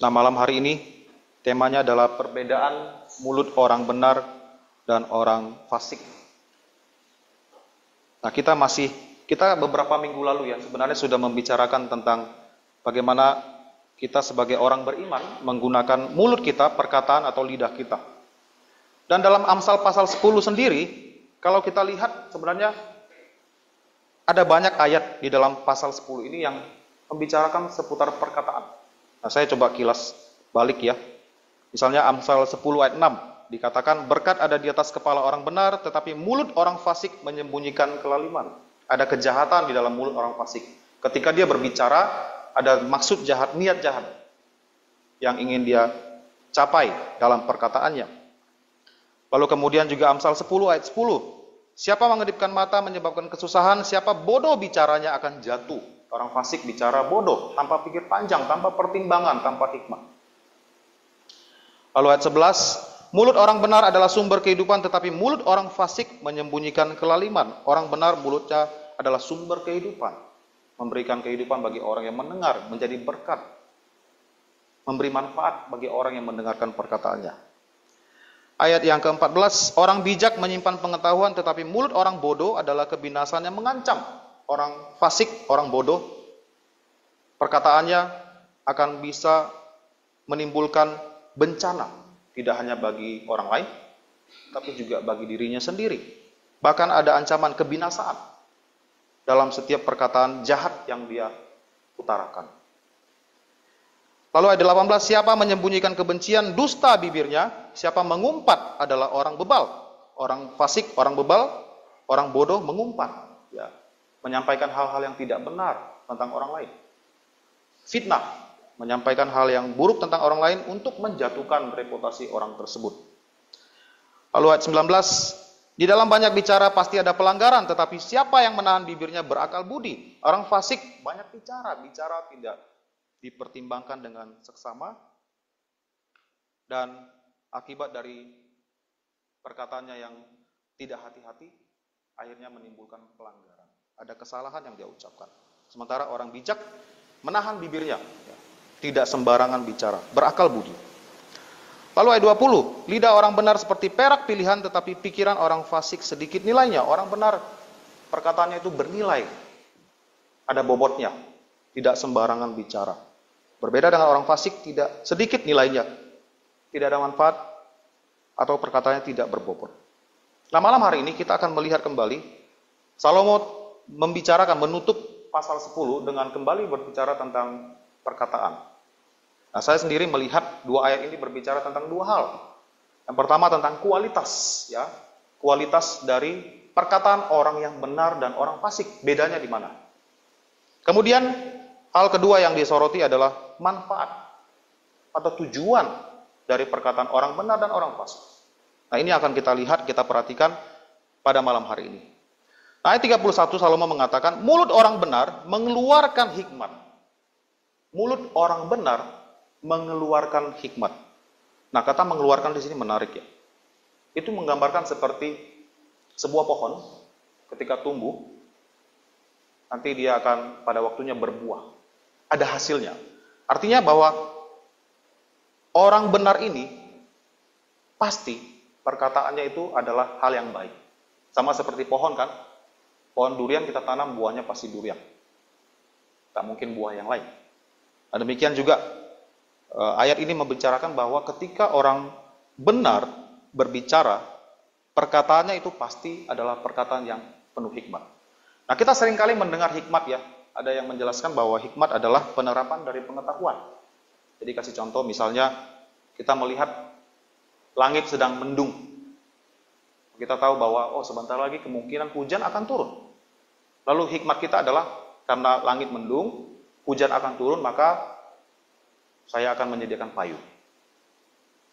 Nah, malam hari ini temanya adalah perbedaan mulut orang benar dan orang fasik. Nah, kita beberapa minggu lalu ya sebenarnya sudah membicarakan tentang bagaimana kita sebagai orang beriman menggunakan mulut kita, perkataan atau lidah kita. Dan dalam Amsal pasal 10 sendiri, kalau kita lihat sebenarnya ada banyak ayat di dalam pasal 10 ini yang membicarakan seputar perkataan. Nah, saya coba kilas balik ya. Misalnya Amsal 10 ayat 6 dikatakan, berkat ada di atas kepala orang benar, tetapi mulut orang fasik menyembunyikan kelaliman. Ada kejahatan di dalam mulut orang fasik. Ketika dia berbicara, ada maksud jahat, niat jahat yang ingin dia capai dalam perkataannya. Lalu kemudian juga Amsal 10 ayat 10. Siapa mengedipkan mata menyebabkan kesusahan, siapa bodoh bicaranya akan jatuh. Orang fasik bicara bodoh, tanpa pikir panjang, tanpa pertimbangan, tanpa hikmah. Lalu ayat 11, mulut orang benar adalah sumber kehidupan, tetapi mulut orang fasik menyembunyikan kelaliman. Orang benar mulutnya adalah sumber kehidupan, memberikan kehidupan bagi orang yang mendengar, menjadi berkat, memberi manfaat bagi orang yang mendengarkan perkataannya. Ayat yang ke-14, orang bijak menyimpan pengetahuan, tetapi mulut orang bodoh adalah kebinasan yang mengancam. Orang fasik, orang bodoh, perkataannya akan bisa menimbulkan bencana, tidak hanya bagi orang lain, tapi juga bagi dirinya sendiri. Bahkan ada ancaman kebinasaan dalam setiap perkataan jahat yang dia utarakan. Lalu ayat 18, siapa menyembunyikan kebencian, dusta bibirnya, siapa mengumpat adalah orang bebal. Orang fasik, orang bebal, orang bodoh mengumpat, ya, menyampaikan hal-hal yang tidak benar tentang orang lain. Fitnah, menyampaikan hal yang buruk tentang orang lain untuk menjatuhkan reputasi orang tersebut. Lalu ayat 19, di dalam banyak bicara pasti ada pelanggaran, tetapi siapa yang menahan bibirnya berakal budi. Orang fasik banyak bicara tidak dipertimbangkan dengan seksama, dan akibat dari perkataannya yang tidak hati-hati, akhirnya menimbulkan pelanggaran. Ada kesalahan yang dia ucapkan. Sementara orang bijak menahan bibirnya, ya, tidak sembarangan bicara, berakal budi. Lalu ayat 20, lidah orang benar seperti perak pilihan, tetapi pikiran orang fasik sedikit nilainya. Orang benar, perkataannya itu bernilai, ada bobotnya, tidak sembarangan bicara. Berbeda dengan orang fasik, tidak sedikit nilainya, tidak ada manfaat, atau perkataannya tidak berbobot. Nah, malam hari ini kita akan melihat kembali, Salomo membicarakan, menutup pasal 10 dengan kembali berbicara tentang perkataan. Nah, saya sendiri melihat dua ayat ini berbicara tentang dua hal. Yang pertama tentang kualitas, ya, kualitas dari perkataan orang yang benar dan orang fasik, bedanya di mana. Kemudian hal kedua yang disoroti adalah manfaat atau tujuan dari perkataan orang benar dan orang fasik. Nah, ini akan kita lihat, kita perhatikan pada malam hari ini. Nah, ayat 31 Salomo mengatakan, mulut orang benar mengeluarkan hikmat. Mulut orang benar mengeluarkan hikmat. Nah, kata mengeluarkan di sini menarik ya. Itu menggambarkan seperti sebuah pohon ketika tumbuh, nanti dia akan pada waktunya berbuah. Ada hasilnya. Artinya bahwa orang benar ini pasti perkataannya itu adalah hal yang baik. Sama seperti pohon kan. Pohon durian kita tanam, buahnya pasti durian. Tak mungkin buah yang lain. Nah, demikian juga ayat ini membicarakan bahwa ketika orang benar berbicara, perkataannya itu pasti adalah perkataan yang penuh hikmat. Nah, kita seringkali mendengar hikmat ya. Ada yang menjelaskan bahwa hikmat adalah penerapan dari pengetahuan. Jadi kasih contoh, misalnya kita melihat langit sedang mendung. Kita tahu bahwa sebentar lagi kemungkinan hujan akan turun. Lalu hikmat kita adalah karena langit mendung, hujan akan turun, maka saya akan menyediakan payung.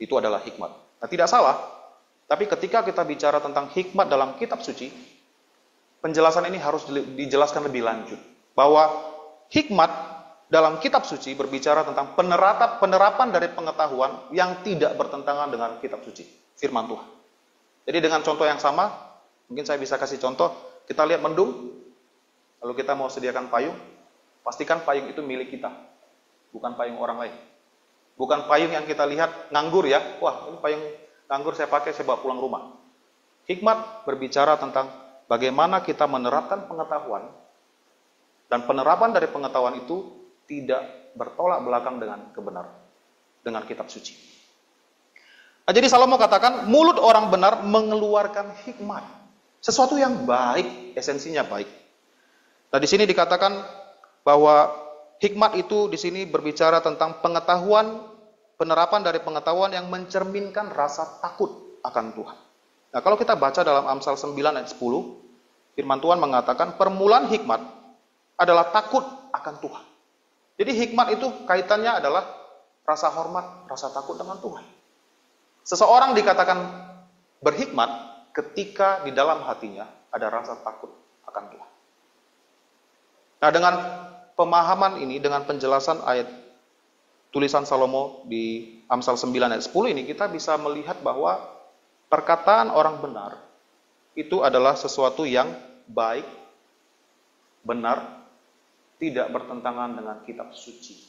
Itu adalah hikmat. Nah, tidak salah. Tapi ketika kita bicara tentang hikmat dalam kitab suci, penjelasan ini harus dijelaskan lebih lanjut. Bahwa hikmat dalam kitab suci berbicara tentang penerapan dari pengetahuan yang tidak bertentangan dengan kitab suci, firman Tuhan. Jadi dengan contoh yang sama, mungkin saya bisa kasih contoh, kita lihat mendung, lalu kita mau sediakan payung, pastikan payung itu milik kita, bukan payung orang lain. Bukan payung yang kita lihat nganggur ya. Wah, ini payung nganggur saya pakai, saya bawa pulang rumah. Hikmat berbicara tentang bagaimana kita menerapkan pengetahuan, dan penerapan dari pengetahuan itu tidak bertolak belakang dengan kebenaran, dengan kitab suci. Nah, jadi Salomo katakan, mulut orang benar mengeluarkan hikmat. Sesuatu yang baik, esensinya baik. Nah, di sini dikatakan bahwa hikmat itu di sini berbicara tentang pengetahuan, penerapan dari pengetahuan yang mencerminkan rasa takut akan Tuhan. Nah, kalau kita baca dalam Amsal 9 ayat 10, firman Tuhan mengatakan permulaan hikmat adalah takut akan Tuhan. Jadi hikmat itu kaitannya adalah rasa hormat, rasa takut dengan Tuhan. Seseorang dikatakan berhikmat ketika di dalam hatinya ada rasa takut akan Tuhan. Nah, dengan pemahaman ini, dengan penjelasan ayat tulisan Salomo di Amsal 9 ayat 10 ini, kita bisa melihat bahwa perkataan orang benar itu adalah sesuatu yang baik, benar, tidak bertentangan dengan kitab suci.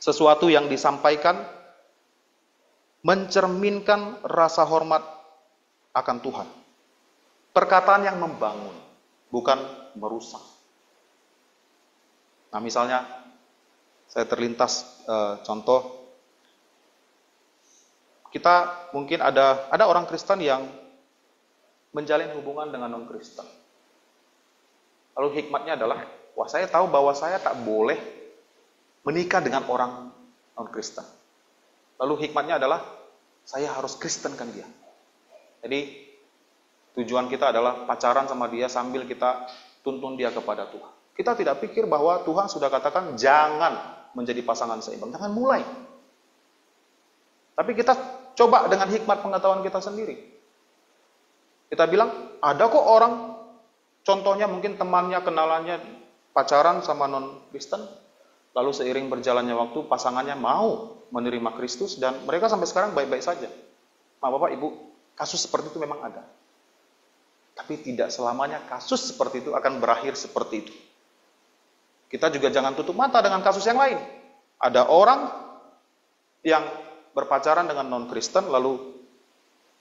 Sesuatu yang disampaikan mencerminkan rasa hormat akan Tuhan. Perkataan yang membangun, bukan merusak. Nah, misalnya saya terlintas contoh, kita mungkin ada orang Kristen yang menjalin hubungan dengan non-Kristen. Lalu hikmatnya adalah, wah, saya tahu bahwa saya tak boleh menikah dengan orang non-Kristen. Lalu hikmatnya adalah, saya harus Kristenkan dia. Jadi tujuan kita adalah pacaran sama dia sambil kita tuntun dia kepada Tuhan. Kita tidak pikir bahwa Tuhan sudah katakan jangan menjadi pasangan seimbang, jangan mulai. Tapi kita coba dengan hikmat pengetahuan kita sendiri. Kita bilang, ada kok orang, contohnya mungkin temannya, kenalannya pacaran sama non-Kristen, lalu seiring berjalannya waktu pasangannya mau menerima Kristus dan mereka sampai sekarang baik-baik saja. Nah, Bapak, Ibu, kasus seperti itu memang ada. Tapi tidak selamanya kasus seperti itu akan berakhir seperti itu. Kita juga jangan tutup mata dengan kasus yang lain. Ada orang yang berpacaran dengan non-Kristen, lalu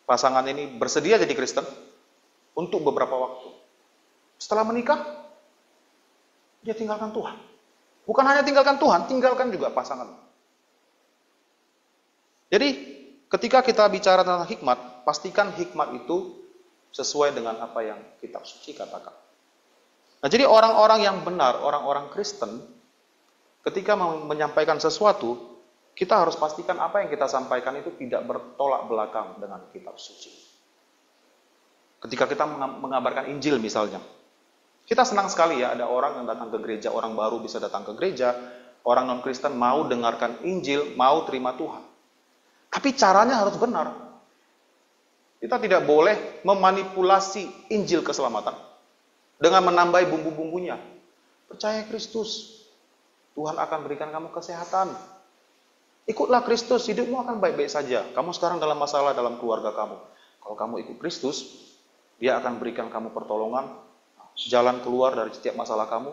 pasangan ini bersedia jadi Kristen untuk beberapa waktu. Setelah menikah, dia tinggalkan Tuhan. Bukan hanya tinggalkan Tuhan, tinggalkan juga pasangan. Jadi, ketika kita bicara tentang hikmat, pastikan hikmat itu sesuai dengan apa yang kitab suci katakan. Nah, jadi orang-orang yang benar, orang-orang Kristen, ketika menyampaikan sesuatu, kita harus pastikan apa yang kita sampaikan itu tidak bertolak belakang dengan kitab suci. Ketika kita mengabarkan Injil misalnya, kita senang sekali ya ada orang yang datang ke gereja, orang baru bisa datang ke gereja, orang non-Kristen mau dengarkan Injil, mau terima Tuhan. Tapi caranya harus benar. Kita tidak boleh memanipulasi Injil keselamatan dengan menambah bumbu-bumbunya. Percaya Kristus, Tuhan akan berikan kamu kesehatan. Ikutlah Kristus, hidupmu akan baik-baik saja. Kamu sekarang dalam masalah dalam keluarga kamu. Kalau kamu ikut Kristus, Dia akan berikan kamu pertolongan, jalan keluar dari setiap masalah kamu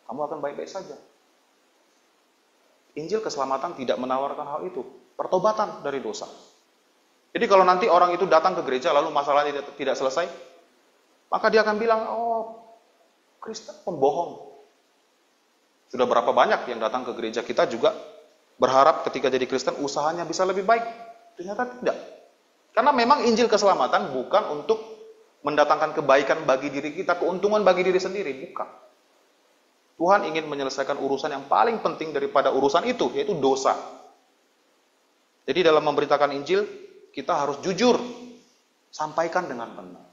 akan baik-baik saja. Injil keselamatan tidak menawarkan hal itu. Pertobatan dari dosa. Jadi kalau nanti orang itu datang ke gereja lalu masalahnya tidak selesai, maka dia akan bilang, oh, Kristen pembohong. Sudah berapa banyak yang datang ke gereja kita juga berharap ketika jadi Kristen usahanya bisa lebih baik. Ternyata tidak. Karena memang Injil keselamatan bukan untuk mendatangkan kebaikan bagi diri kita, keuntungan bagi diri sendiri, bukan. Tuhan ingin menyelesaikan urusan yang paling penting daripada urusan itu, yaitu dosa. Jadi dalam memberitakan Injil, kita harus jujur, sampaikan dengan benar.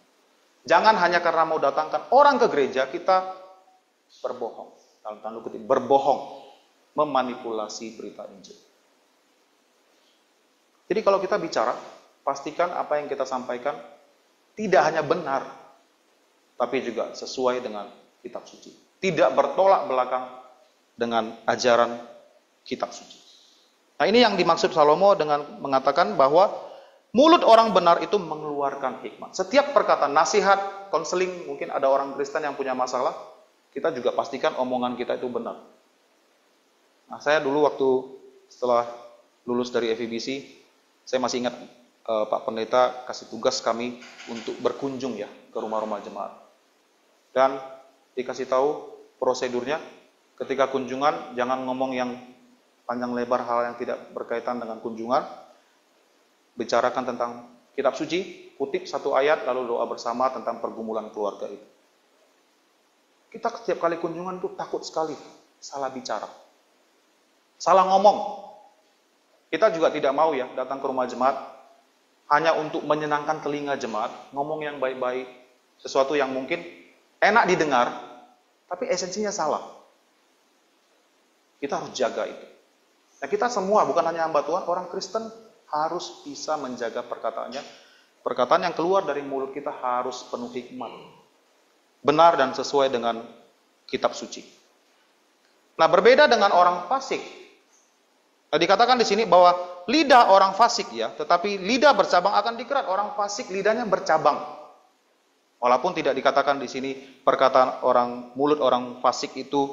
Jangan hanya karena mau datangkan orang ke gereja, kita berbohong. Dalam tanda kutip, berbohong. Memanipulasi berita Injil. Jadi kalau kita bicara, pastikan apa yang kita sampaikan tidak hanya benar, tapi juga sesuai dengan kitab suci. Tidak bertolak belakang dengan ajaran kitab suci. Nah, ini yang dimaksud Salomo dengan mengatakan bahwa mulut orang benar itu mengeluarkan hikmat. Setiap perkataan, nasihat, konseling, mungkin ada orang Kristen yang punya masalah, kita juga pastikan omongan kita itu benar. Nah, saya dulu waktu setelah lulus dari FEBC, saya masih ingat Pak Pendeta kasih tugas kami untuk berkunjung ya ke rumah-rumah jemaat. Dan dikasih tahu prosedurnya, ketika kunjungan jangan ngomong yang panjang lebar hal yang tidak berkaitan dengan kunjungan. Bicarakan tentang kitab suci, kutip satu ayat, lalu doa bersama tentang pergumulan keluarga itu. Kita setiap kali kunjungan itu takut sekali salah bicara, salah ngomong. Kita juga tidak mau ya datang ke rumah jemaat hanya untuk menyenangkan telinga jemaat, ngomong yang baik-baik, sesuatu yang mungkin enak didengar, tapi esensinya salah. Kita harus jaga itu. Nah, kita semua, bukan hanya hamba Tuhan, orang Kristen harus bisa menjaga perkataannya. Perkataan yang keluar dari mulut kita harus penuh hikmat, benar dan sesuai dengan kitab suci. Nah, berbeda dengan orang fasik. Nah, dikatakan di sini bahwa lidah orang fasik ya, tetapi lidah bercabang akan dikerat. Orang fasik lidahnya bercabang. Walaupun tidak dikatakan di sini perkataan mulut orang fasik itu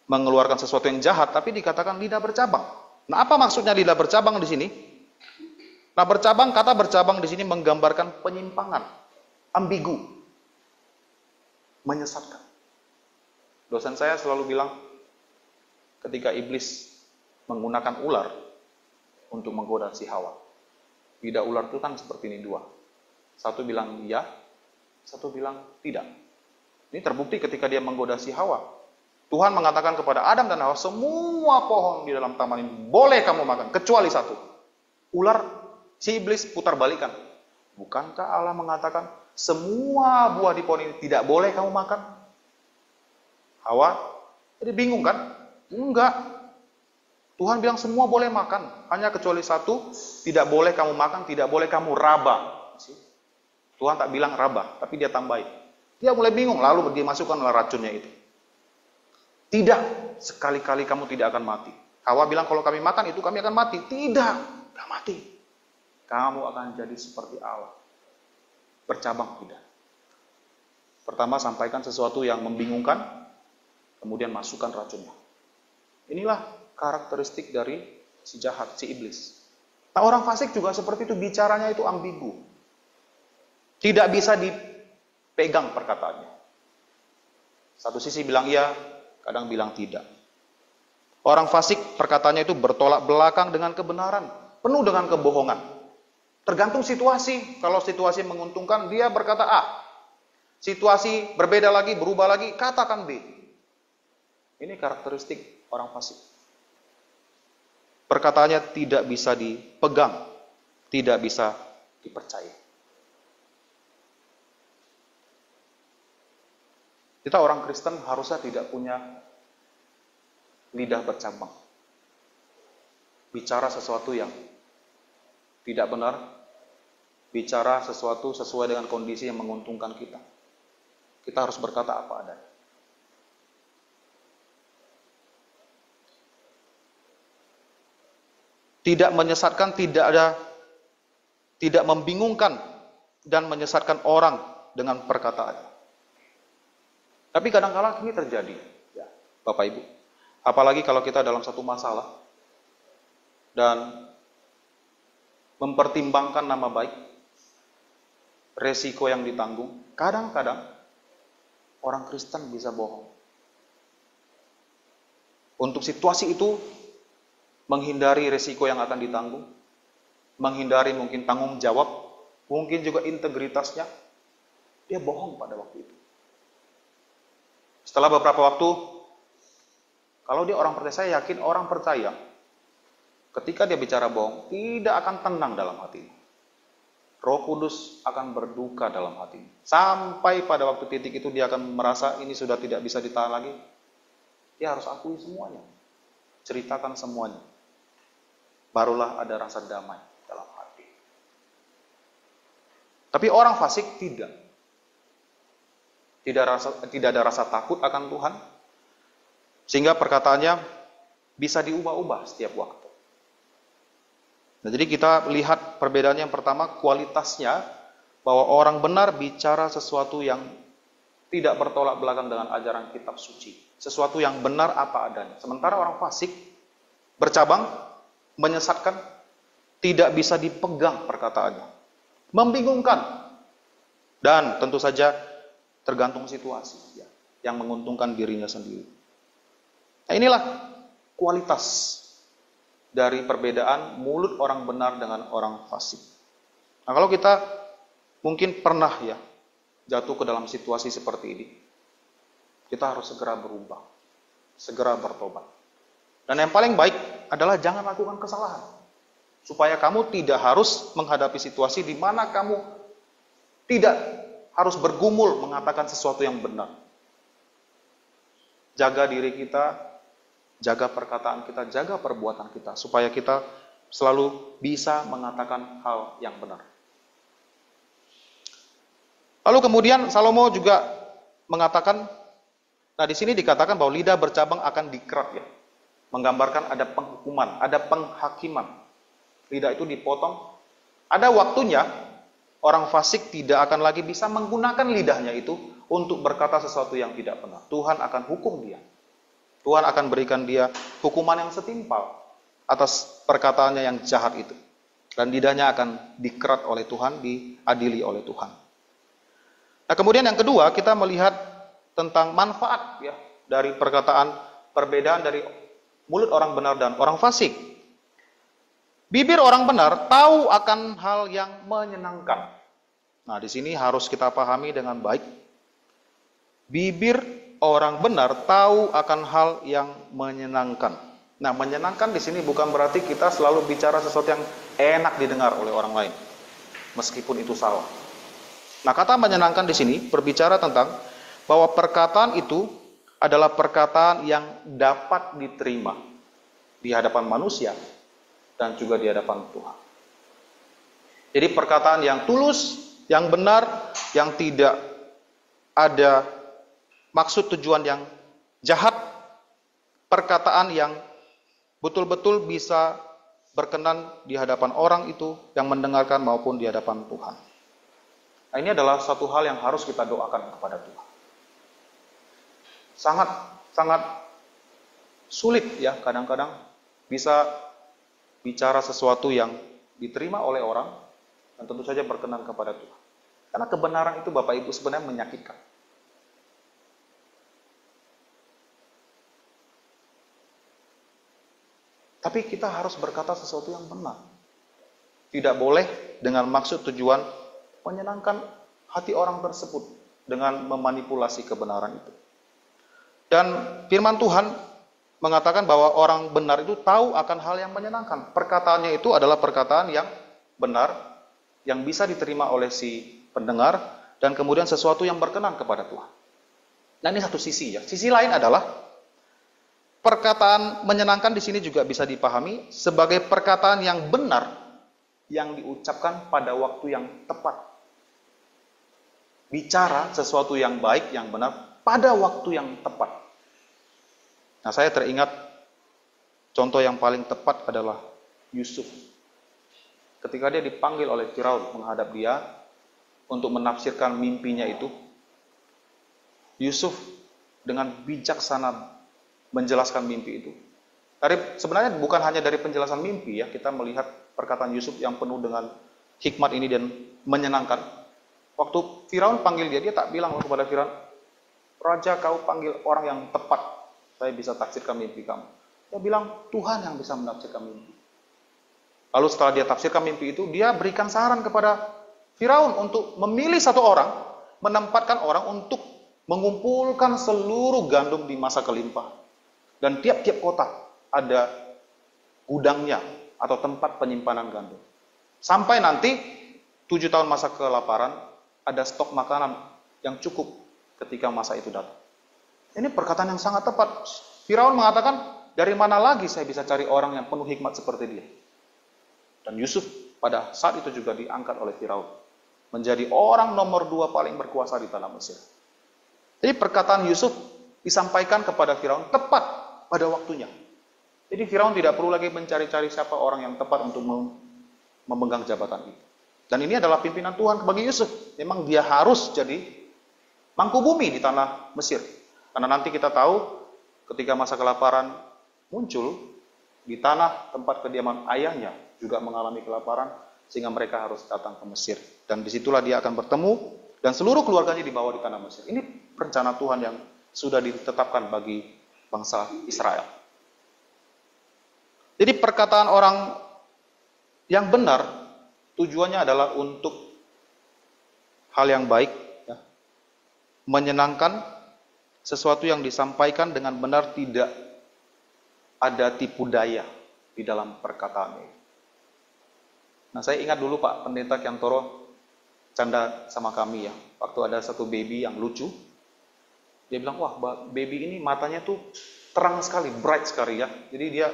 mengeluarkan sesuatu yang jahat, tapi dikatakan lidah bercabang. Nah, apa maksudnya lidah bercabang di sini? Nah, kata bercabang di sini menggambarkan penyimpangan, ambigu, menyesatkan. Dosen saya selalu bilang, ketika iblis menggunakan ular untuk menggoda si Hawa, lidah ular itu kan seperti ini dua. Satu bilang iya, satu bilang tidak. Ini terbukti ketika dia menggoda si Hawa. Tuhan mengatakan kepada Adam dan Hawa, semua pohon di dalam taman ini boleh kamu makan, kecuali satu. Ular, si iblis putar balikan. Bukankah Allah mengatakan, semua buah di pohon ini tidak boleh kamu makan? Hawa, jadi bingung kan? Enggak. Tuhan bilang semua boleh makan, hanya kecuali satu, tidak boleh kamu makan, tidak boleh kamu raba. Tuhan tak bilang raba, tapi dia tambahin. Dia mulai bingung, lalu dia masukkan racunnya itu. Tidak, sekali-kali kamu tidak akan mati. Hawa bilang kalau kami makan itu kami akan mati. Tidak, tidak mati. Kamu akan jadi seperti Allah. Bercabang tidak. Pertama sampaikan sesuatu yang membingungkan, kemudian masukkan racunnya. Inilah karakteristik dari si jahat, si iblis. Nah, orang fasik juga seperti itu, bicaranya itu ambigu. Tidak bisa dipegang perkataannya. Satu sisi bilang iya, kadang bilang tidak. Orang fasik perkataannya itu bertolak belakang dengan kebenaran, penuh dengan kebohongan. Tergantung situasi. Kalau situasi menguntungkan, dia berkata A. Situasi berbeda lagi, berubah lagi, katakan B. Ini karakteristik orang fasik. Perkataannya tidak bisa dipegang, tidak bisa dipercaya. Kita orang Kristen harusnya tidak punya lidah bercabang. Bicara sesuatu yang tidak benar, bicara sesuatu sesuai dengan kondisi yang menguntungkan kita. Kita harus berkata apa adanya. Tidak menyesatkan, tidak membingungkan dan menyesatkan orang dengan perkataan. Tapi kadang-kadang ini terjadi, ya, Bapak Ibu. Apalagi kalau kita dalam satu masalah dan mempertimbangkan nama baik, resiko yang ditanggung. Kadang-kadang orang Kristen bisa bohong. Untuk situasi itu, menghindari resiko yang akan ditanggung, menghindari mungkin tanggung jawab, mungkin juga integritasnya, dia bohong pada waktu itu. Setelah beberapa waktu, kalau dia orang percaya, saya yakin orang percaya, ketika dia bicara bohong, tidak akan tenang dalam hatinya. Roh Kudus akan berduka dalam hatinya. Sampai pada waktu titik itu dia akan merasa ini sudah tidak bisa ditahan lagi. Dia harus akui semuanya. Ceritakan semuanya. Barulah ada rasa damai dalam hati. Tapi orang fasik tidak. Tidak ada rasa takut akan Tuhan. Sehingga perkataannya bisa diubah-ubah setiap waktu. Nah, jadi kita lihat perbedaan yang pertama, kualitasnya, bahwa orang benar bicara sesuatu yang tidak bertolak belakang dengan ajaran kitab suci. Sesuatu yang benar apa adanya. Sementara orang fasik bercabang, menyesatkan, tidak bisa dipegang perkataannya, membingungkan, dan tentu saja tergantung situasi ya, yang menguntungkan dirinya sendiri. Nah, inilah kualitas dari perbedaan mulut orang benar dengan orang fasik. Nah, kalau kita mungkin pernah ya jatuh ke dalam situasi seperti ini, kita harus segera berubah, segera bertobat. Dan yang paling baik adalah jangan lakukan kesalahan, supaya kamu tidak harus menghadapi situasi di mana kamu tidak harus bergumul mengatakan sesuatu yang benar. Jaga diri kita, jaga perkataan kita, jaga perbuatan kita, supaya kita selalu bisa mengatakan hal yang benar. Lalu kemudian Salomo juga mengatakan, nah di sini dikatakan bahwa lidah bercabang akan dikerat ya, menggambarkan ada penghukuman, ada penghakiman. Lidah itu dipotong, ada waktunya orang fasik tidak akan lagi bisa menggunakan lidahnya itu untuk berkata sesuatu yang tidak benar. Tuhan akan hukum dia. Tuhan akan berikan dia hukuman yang setimpal atas perkataannya yang jahat itu. Dan lidahnya akan dikerat oleh Tuhan, diadili oleh Tuhan. Nah, kemudian yang kedua, kita melihat tentang manfaat ya dari perkataan, perbedaan dari mulut orang benar dan orang fasik. Bibir orang benar tahu akan hal yang menyenangkan. Nah, di sini harus kita pahami dengan baik. Bibir orang benar tahu akan hal yang menyenangkan. Nah, menyenangkan di sini bukan berarti kita selalu bicara sesuatu yang enak didengar oleh orang lain, meskipun itu salah. Nah, kata menyenangkan di sini berbicara tentang bahwa perkataan itu adalah perkataan yang dapat diterima di hadapan manusia dan juga di hadapan Tuhan. Jadi perkataan yang tulus, yang benar, yang tidak ada maksud tujuan yang jahat, perkataan yang betul-betul bisa berkenan di hadapan orang itu yang mendengarkan maupun di hadapan Tuhan. Nah, ini adalah satu hal yang harus kita doakan kepada Tuhan. Sangat sulit ya kadang-kadang bisa bicara sesuatu yang diterima oleh orang dan tentu saja berkenan kepada Tuhan. Karena kebenaran itu Bapak Ibu sebenarnya menyakitkan. Tapi kita harus berkata sesuatu yang benar. Tidak boleh dengan maksud tujuan menyenangkan hati orang tersebut dengan memanipulasi kebenaran itu. Dan firman Tuhan mengatakan bahwa orang benar itu tahu akan hal yang menyenangkan. Perkataannya itu adalah perkataan yang benar, yang bisa diterima oleh si pendengar, dan kemudian sesuatu yang berkenan kepada Tuhan. Nah, ini satu sisi ya. Sisi lain adalah perkataan menyenangkan di sini juga bisa dipahami sebagai perkataan yang benar yang diucapkan pada waktu yang tepat. Bicara sesuatu yang baik, yang benar pada waktu yang tepat. Nah, saya teringat contoh yang paling tepat adalah Yusuf. Ketika dia dipanggil oleh Firaun menghadap dia untuk menafsirkan mimpinya itu, Yusuf dengan bijaksana menjelaskan mimpi itu. Sebenarnya bukan hanya dari penjelasan mimpi ya, kita melihat perkataan Yusuf yang penuh dengan hikmat ini dan menyenangkan. Waktu Firaun panggil dia tak bilang kepada Firaun, "Raja, kau panggil orang yang tepat, saya bisa tafsirkan mimpi kamu." Dia bilang, "Tuhan yang bisa menafsirkan mimpi." Lalu setelah dia tafsirkan mimpi itu, dia berikan saran kepada Firaun untuk memilih satu orang, menempatkan orang untuk mengumpulkan seluruh gandum di masa kelimpahan. Dan tiap-tiap kota ada gudangnya atau tempat penyimpanan gandum. Sampai nanti 7 tahun masa kelaparan, ada stok makanan yang cukup ketika masa itu datang. Ini perkataan yang sangat tepat. Firaun mengatakan, dari mana lagi saya bisa cari orang yang penuh hikmat seperti dia? Dan Yusuf pada saat itu juga diangkat oleh Firaun menjadi orang nomor 2 paling berkuasa di tanah Mesir. Jadi perkataan Yusuf disampaikan kepada Firaun tepat pada waktunya. Jadi Firaun tidak perlu lagi mencari-cari siapa orang yang tepat untuk memegang jabatan itu. Dan ini adalah pimpinan Tuhan bagi Yusuf. Memang dia harus jadi mangku bumi di tanah Mesir. Karena nanti kita tahu ketika masa kelaparan muncul, di tanah tempat kediaman ayahnya juga mengalami kelaparan, sehingga mereka harus datang ke Mesir. Dan disitulah dia akan bertemu, dan seluruh keluarganya dibawa di tanah Mesir. Ini rencana Tuhan yang sudah ditetapkan bagi bangsa Israel. Jadi perkataan orang yang benar, tujuannya adalah untuk hal yang baik, ya, menyenangkan, sesuatu yang disampaikan dengan benar, tidak ada tipu daya di dalam perkataan ini. Nah, saya ingat dulu Pak Pendeta Kiantoro canda sama kami ya, waktu ada satu baby yang lucu, dia bilang, wah baby ini matanya tuh terang sekali, bright sekali ya. Jadi dia,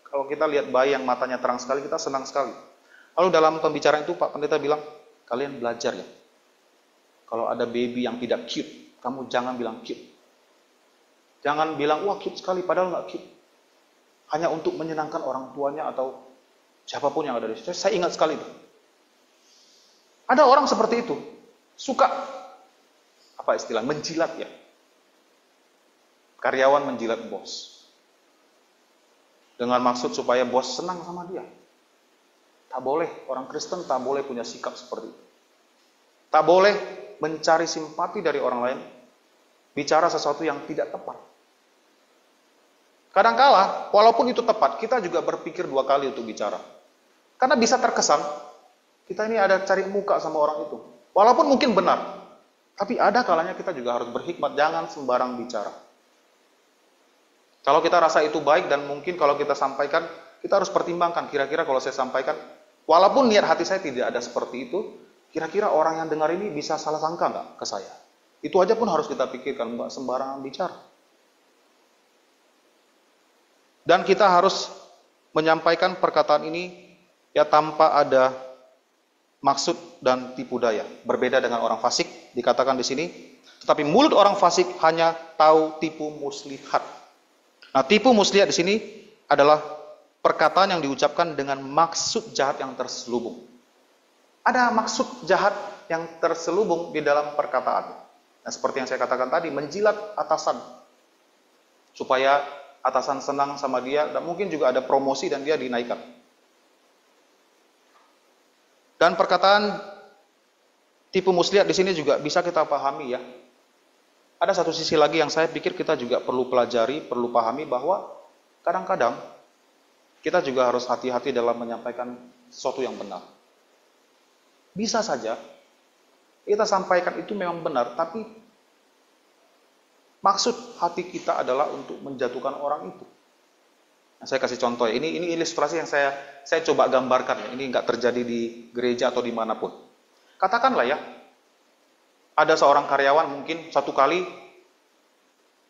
kalau kita lihat bayi yang matanya terang sekali, kita senang sekali. Lalu dalam pembicaraan itu Pak Pendeta bilang, kalian belajar ya, kalau ada baby yang tidak cute, kamu jangan bilang cute. Jangan bilang, wah cute sekali, padahal nggak cute. Hanya untuk menyenangkan orang tuanya atau siapapun yang ada di situ. Saya ingat sekali itu. Ada orang seperti itu, suka, apa istilah, menjilat ya. Karyawan menjilat bos. Dengan maksud supaya bos senang sama dia. Tak boleh, orang Kristen tak boleh punya sikap seperti itu. Tak boleh mencari simpati dari orang lain, bicara sesuatu yang tidak tepat. Kadangkala, walaupun itu tepat, kita juga berpikir dua kali untuk bicara. Karena bisa terkesan, kita ini ada cari muka sama orang itu. Walaupun mungkin benar, tapi ada kalanya kita juga harus berhikmat, jangan sembarang bicara. Kalau kita rasa itu baik dan mungkin kalau kita sampaikan, kita harus pertimbangkan, kira-kira kalau saya sampaikan, walaupun niat hati saya tidak ada seperti itu, kira-kira orang yang dengar ini bisa salah sangka nggak ke saya? Itu aja pun harus kita pikirkan, nggak sembarangan bicara. Dan kita harus menyampaikan perkataan ini ya tanpa ada maksud dan tipu daya. Berbeda dengan orang fasik, dikatakan di sini, tetapi mulut orang fasik hanya tahu tipu muslihat. Nah, tipu muslihat di sini adalah perkataan yang diucapkan dengan maksud jahat yang terselubung. Ada maksud jahat yang terselubung di dalam perkataan. Nah, seperti yang saya katakan tadi, menjilat atasan supaya atasan senang sama dia, dan mungkin juga ada promosi dan dia dinaikkan. Dan perkataan tipu muslihat di sini juga bisa kita pahami ya. Ada satu sisi lagi yang saya pikir kita juga perlu pelajari, perlu pahami, bahwa kadang-kadang kita juga harus hati-hati dalam menyampaikan sesuatu yang benar. Bisa saja kita sampaikan itu memang benar, tapi maksud hati kita adalah untuk menjatuhkan orang itu. Nah, saya kasih contoh ya. Ini ilustrasi yang saya coba gambarkan ya. Ini nggak terjadi di gereja atau dimanapun. Katakanlah ya, ada seorang karyawan mungkin satu kali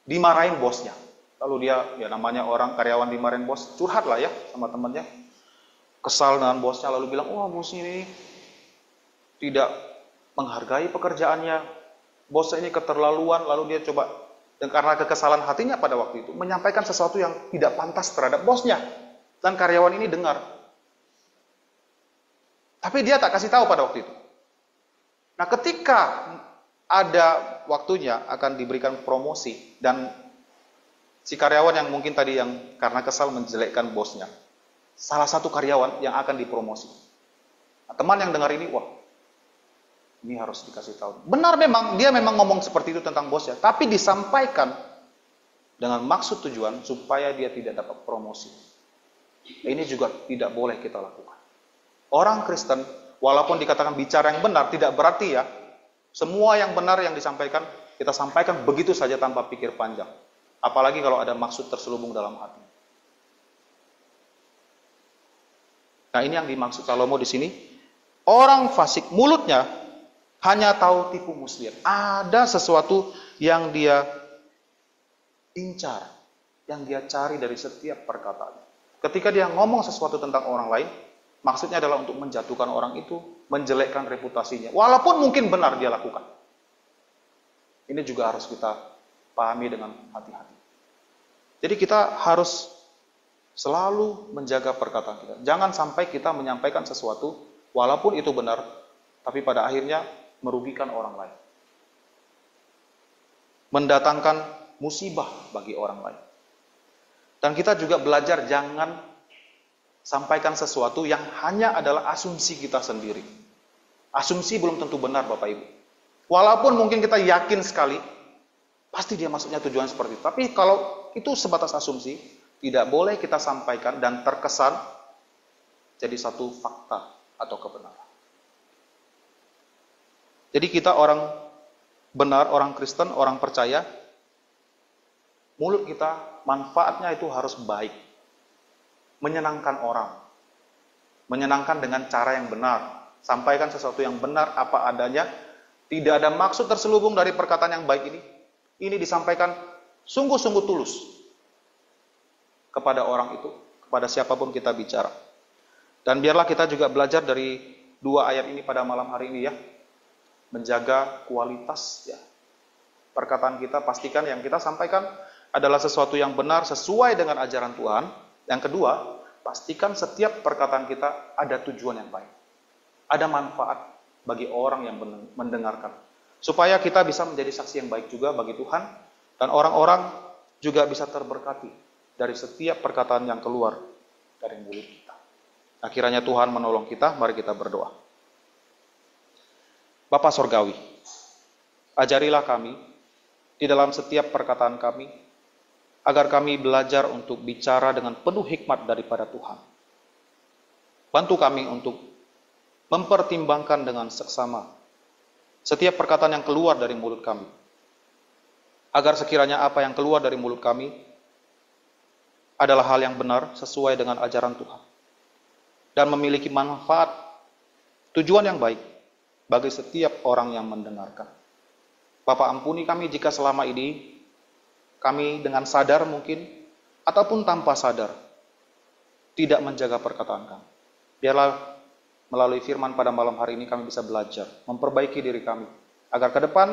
dimarahin bosnya. Lalu dia, ya namanya orang karyawan dimarahin bos, curhat lah ya sama temannya. Kesal dengan bosnya, lalu bilang, wah bos ini tidak menghargai pekerjaannya. Bosnya ini keterlaluan, lalu dia coba, dan karena kekesalan hatinya pada waktu itu, menyampaikan sesuatu yang tidak pantas terhadap bosnya. Dan karyawan ini dengar. Tapi dia tak kasih tahu pada waktu itu. Nah, ketika ada waktunya akan diberikan promosi, dan si karyawan yang mungkin tadi yang karena kesal menjelekkan bosnya, salah satu karyawan yang akan dipromosi. Nah, teman yang dengar ini, wah, ini harus dikasih tahu. Benar, memang dia memang ngomong seperti itu tentang bosnya, tapi disampaikan dengan maksud tujuan supaya dia tidak dapat promosi. Ini juga tidak boleh kita lakukan. Orang Kristen, walaupun dikatakan bicara yang benar, tidak berarti ya semua yang benar yang disampaikan kita sampaikan begitu saja tanpa pikir panjang. Apalagi kalau ada maksud terselubung dalam hati. Nah, ini yang dimaksud Salomo di sini. Orang fasik mulutnya hanya tahu tipu muslihat. Ada sesuatu yang dia incar, yang dia cari dari setiap perkataan. Ketika dia ngomong sesuatu tentang orang lain, maksudnya adalah untuk menjatuhkan orang itu, menjelekkan reputasinya. Walaupun mungkin benar dia lakukan. Ini juga harus kita pahami dengan hati-hati. Jadi kita harus selalu menjaga perkataan kita. Jangan sampai kita menyampaikan sesuatu, walaupun itu benar, tapi pada akhirnya merugikan orang lain. Mendatangkan musibah bagi orang lain. Dan kita juga belajar jangan sampaikan sesuatu yang hanya adalah asumsi kita sendiri. Asumsi belum tentu benar, Bapak Ibu. Walaupun mungkin kita yakin sekali, pasti dia maksudnya tujuan seperti itu. Tapi kalau itu sebatas asumsi, tidak boleh kita sampaikan dan terkesan jadi satu fakta atau kebenaran. Jadi kita orang benar, orang Kristen, orang percaya, mulut kita manfaatnya itu harus baik. Menyenangkan orang. Menyenangkan dengan cara yang benar. Sampaikan sesuatu yang benar apa adanya. Tidak ada maksud terselubung dari perkataan yang baik ini. Ini disampaikan sungguh-sungguh tulus kepada orang itu, kepada siapapun kita bicara. Dan biarlah kita juga belajar dari dua ayat ini pada malam hari ini ya. Menjaga kualitas ya. Perkataan kita, pastikan yang kita sampaikan adalah sesuatu yang benar sesuai dengan ajaran Tuhan. Yang kedua, pastikan setiap perkataan kita ada tujuan yang baik. Ada manfaat bagi orang yang mendengarkan. Supaya kita bisa menjadi saksi yang baik juga bagi Tuhan. Dan orang-orang juga bisa terberkati dari setiap perkataan yang keluar dari mulut kita. Akhirnya Tuhan menolong kita, mari kita berdoa. Bapa Sorgawi, ajarilah kami di dalam setiap perkataan kami, agar kami belajar untuk bicara dengan penuh hikmat daripada Tuhan. Bantu kami untuk mempertimbangkan dengan seksama setiap perkataan yang keluar dari mulut kami, agar sekiranya apa yang keluar dari mulut kami adalah hal yang benar sesuai dengan ajaran Tuhan dan memiliki manfaat, tujuan yang baik bagi setiap orang yang mendengarkan. Bapa, ampuni kami jika selama ini kami dengan sadar mungkin ataupun tanpa sadar tidak menjaga perkataan kami. Biarlah melalui firman pada malam hari ini kami bisa belajar, memperbaiki diri kami, agar ke depan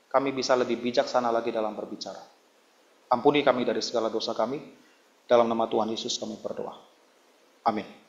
kami bisa lebih bijaksana lagi dalam berbicara. Ampuni kami dari segala dosa kami, dalam nama Tuhan Yesus kami berdoa. Amin.